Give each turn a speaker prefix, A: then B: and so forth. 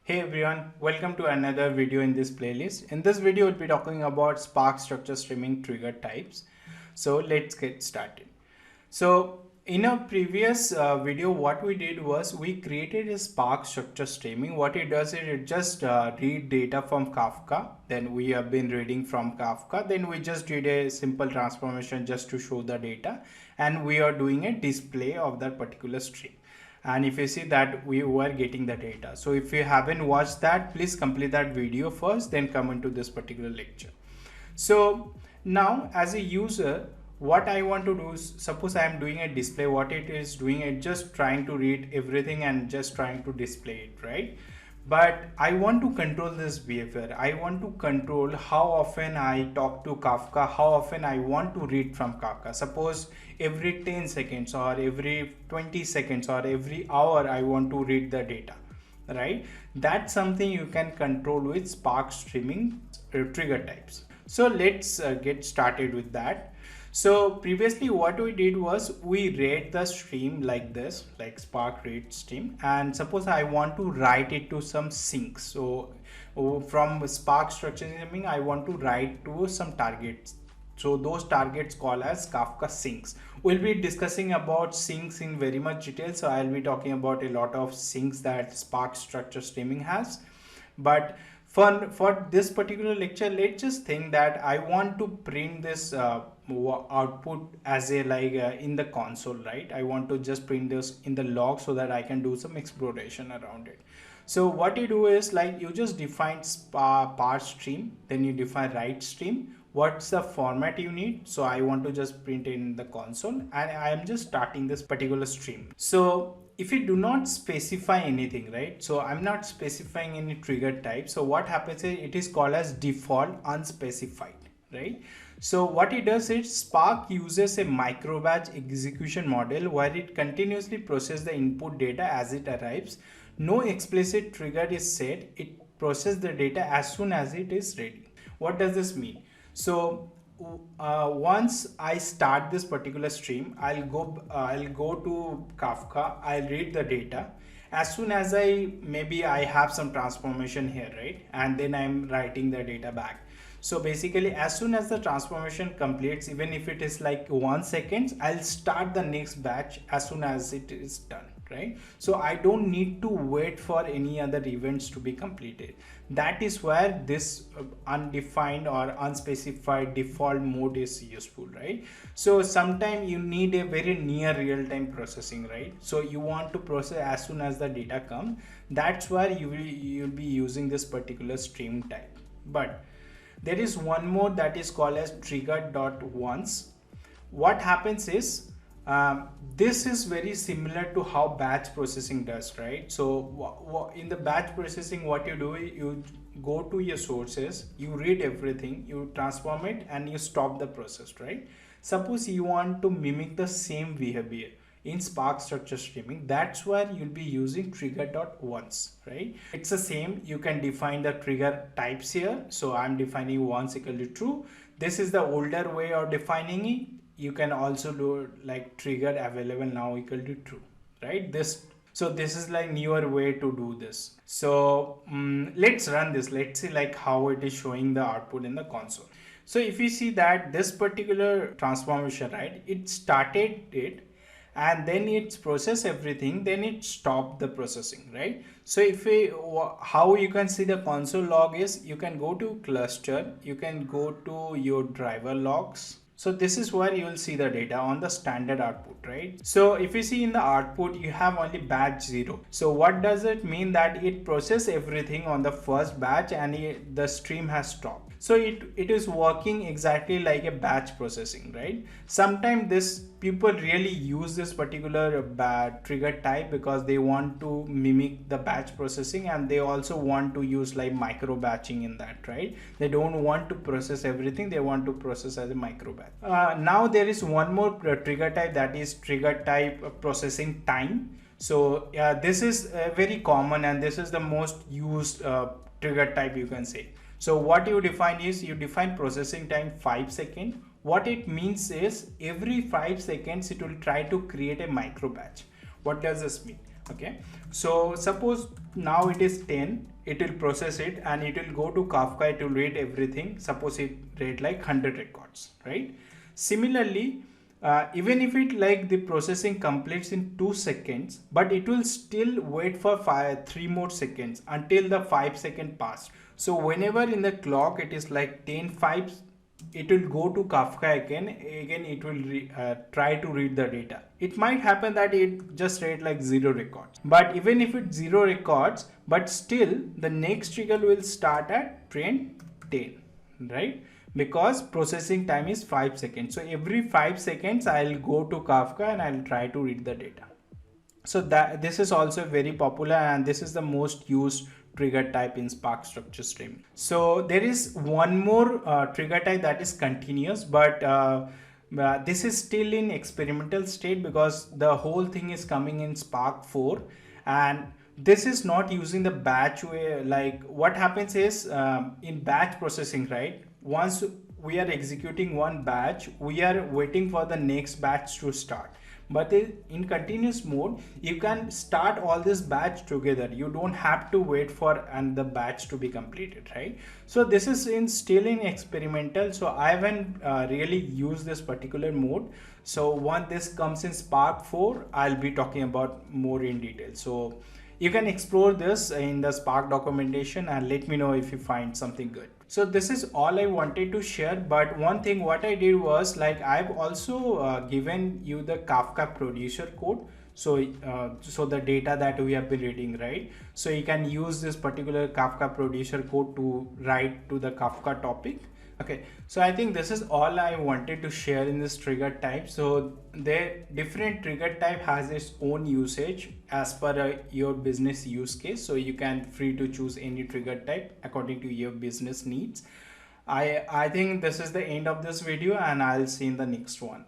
A: Hey everyone, welcome to another video in this playlist. In this video, we'll be talking about Spark structure streaming trigger types. So let's get started. So in a previous video, what we did was we created a Spark structure streaming. What it does is it just read data from Kafka. Then we have been reading from Kafka. Then we just did a simple transformation just to show the data. And we are doing a display of that particular stream. And if you see that we were getting the data. So if you haven't watched that, please complete that video first, then come into this particular lecture. So now as a user, what I want to do is, suppose I am doing a display, what it is doing, it just trying to read everything and just trying to display it, right? But I want to control this behavior. I want to control how often I talk to Kafka, how often I want to read from Kafka. Suppose every 10 seconds or every 20 seconds or every hour I want to read the data, right? That's something you can control with Spark streaming trigger types. So let's get started with that. So previously what we did was we read the stream like this, like Spark read stream, and suppose I want to write it to some sinks. So from Spark structure streaming, I want to write to some targets. So those targets call as Kafka sinks. We'll be discussing about sinks in very much detail. So I'll be talking about a lot of sinks that Spark structure streaming has. But for this particular lecture, let's just think that I want to print this output as a in the console, right? I want to just print this in the log so that I can do some exploration around it. So what you do is like you just define parse stream, then you define write stream. What's the format you need? So I want to just print in the console, and I am just starting this particular stream. So if you do not specify anything, right? So I'm not specifying any trigger type. So what happens is it is called as default unspecified, right? So what it does is Spark uses a micro batch execution model where it continuously processes the input data as it arrives. No explicit trigger is set. It processes the data as soon as it is ready. What does this mean? So once I start this particular stream, I'll go to Kafka, I'll read the data. As soon as maybe I have some transformation here, right? And then I'm writing the data back. So basically, as soon as the transformation completes, even if it is like 1 second, I'll start the next batch as soon as it is done, right? So I don't need to wait for any other events to be completed. That is where this undefined or unspecified default mode is useful, right? So sometimes you need a very near real-time processing, right? So you want to process as soon as the data comes. That's where you'll be using this particular stream type. But there is one more that is called as trigger.once. What happens is this is very similar to how batch processing does, right? So in the batch processing, what you do is you go to your sources, you read everything, you transform it, and you stop the process, right? Suppose you want to mimic the same behavior in Spark structure streaming, that's where you'll be using trigger.once, right? It's the same. You can define the trigger types here. So I'm defining once equal to true. This is the older way of defining it. You can also do like trigger available now equal to true, right? So this is like newer way to do this. So let's run this. Let's see like how it is showing the output in the console. So if you see that this particular transformation, right, it started it, and then it's process everything, then it stopped the processing, right? So if how you can see the console log is, you can go to cluster, you can go to your driver logs. So this is where you will see the data on the standard output, right? So if you see in the output, you have only batch 0. So what does it mean? That it process everything on the first batch and the stream has stopped. So it is working exactly like a batch processing, right? Sometimes this people really use this particular trigger type because they want to mimic the batch processing, and they also want to use like micro batching in that, right? They don't want to process everything, they want to process as a micro batch. Now there is one more trigger type, that is trigger type processing time. So this is very common, and this is the most used trigger type, you can say. So what you define is you define processing time 5 seconds. What it means is every 5 seconds it will try to create a micro batch. What does this mean? Okay, so suppose now it is 10, it will process it and it will go to Kafka, it will read everything. Suppose it read like 100 records, right? Similarly, even if it like the processing completes in 2 seconds, but it will still wait for 3 more seconds until the 5 second passed. So whenever in the clock it is like 10:05, it will go to Kafka again. It will try to read the data. It might happen that it just read like 0 records. But even if it's 0 records, but still the next trigger will start at print 10, right? Because processing time is 5 seconds. So every 5 seconds I'll go to Kafka and I'll try to read the data. So that this is also very popular, and this is the most used trigger type in Spark structure streaming. So there is one more trigger type that is continuous, but this is still in experimental state because the whole thing is coming in Spark 4, and this is not using the batch way. Like what happens is in batch processing, right? Once we are executing one batch, we are waiting for the next batch to start. But in continuous mode, you can start all this batch together. You don't have to wait for and the batch to be completed, right? So this is still in experimental, so I haven't really used this particular mode. So once this comes in Spark 4, I'll be talking about more in detail. So you can explore this in the Spark documentation and let me know if you find something good. So this is all I wanted to share, but one thing what I did was like I've also given you the Kafka producer code. So so the data that we have been reading, right? So you can use this particular Kafka producer code to write to the Kafka topic. Okay, so I think this is all I wanted to share in this trigger type. So the different trigger type has its own usage as per your business use case. So you can free to choose any trigger type according to your business needs. I think this is the end of this video, and I'll see in the next one.